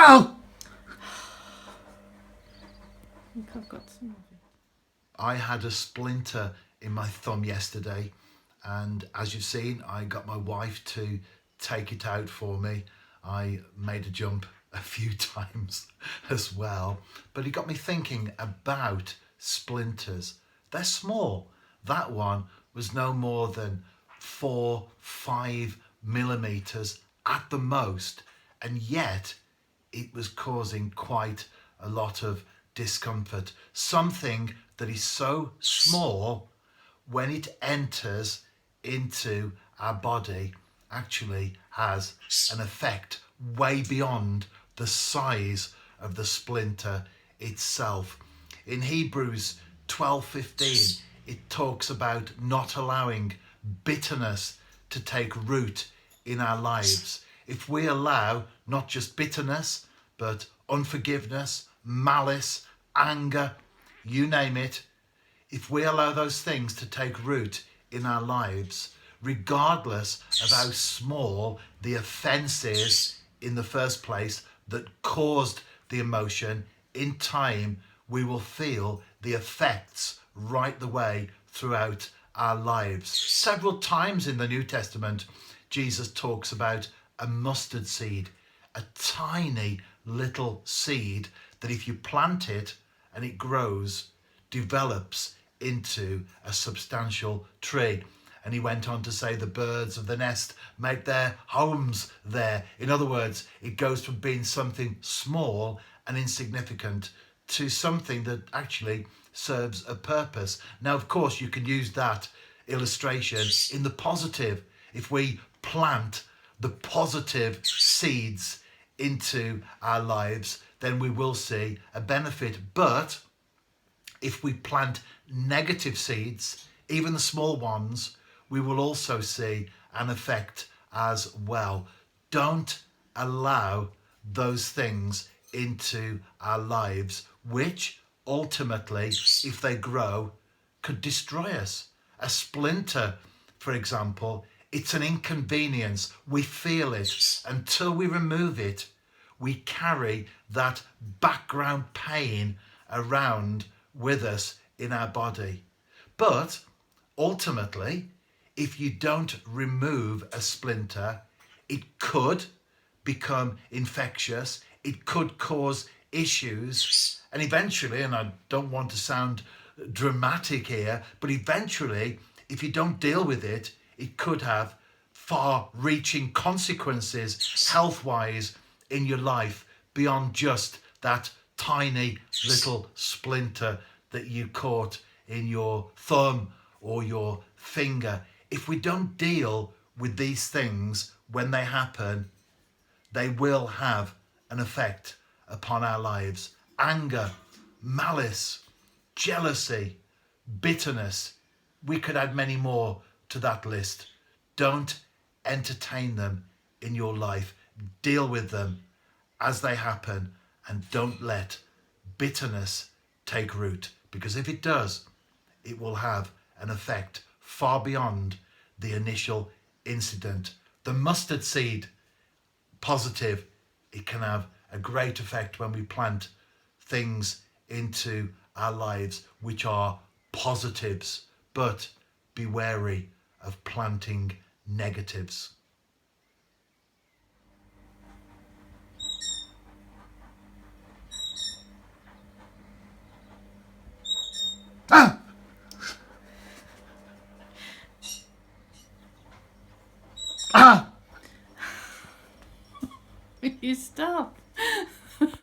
Ow! I think I've got some of it. I had a splinter in my thumb yesterday, and as you've seen, I got my wife to take it out for me. I made a jump a few times as well, but it got me thinking about splinters. They're small. That one was no more than 4-5 millimeters at the most, and yet it was causing quite a lot of discomfort. Something that is so small, when it enters into our body, actually has an effect way beyond the size of the splinter itself. In Hebrews 12:15, it talks about not allowing bitterness to take root in our lives. If we allow not just bitterness, but unforgiveness, malice, anger, you name it, if we allow those things to take root in our lives, regardless of how small the offense is in the first place that caused the emotion, in time we will feel the effects right the way throughout our lives. Several times in the New Testament, Jesus talks about a mustard seed, a tiny little seed that if you plant it and it grows, develops into a substantial tree. And he went on to say the birds of the nest make their homes there. In other words, it goes from being something small and insignificant to something that actually serves a purpose. Now, of course, you can use that illustration in the positive. If we plant the positive seeds into our lives, then we will see a benefit. But if we plant negative seeds, even the small ones, we will also see an effect as well. Don't allow those things into our lives, which ultimately, if they grow, could destroy us. A splinter, for example, it's an inconvenience. We feel it. Until we remove it, we carry that background pain around with us in our body. But ultimately, if you don't remove a splinter, it could become infectious. It could cause issues. And eventually, and I don't want to sound dramatic here, but eventually, if you don't deal with it, it could have far-reaching consequences health-wise in your life beyond just that tiny little splinter that you caught in your thumb or your finger. If we don't deal with these things when they happen, they will have an effect upon our lives. Anger, malice, jealousy, bitterness. We could add many more to that list. Don't entertain them in your life. Deal with them as they happen, and don't let bitterness take root, because if it does, it will have an effect far beyond the initial incident. The mustard seed, positive, it can have a great effect when we plant things into our lives which are positives, but be wary of planting negatives. Ah! Ah! You stop.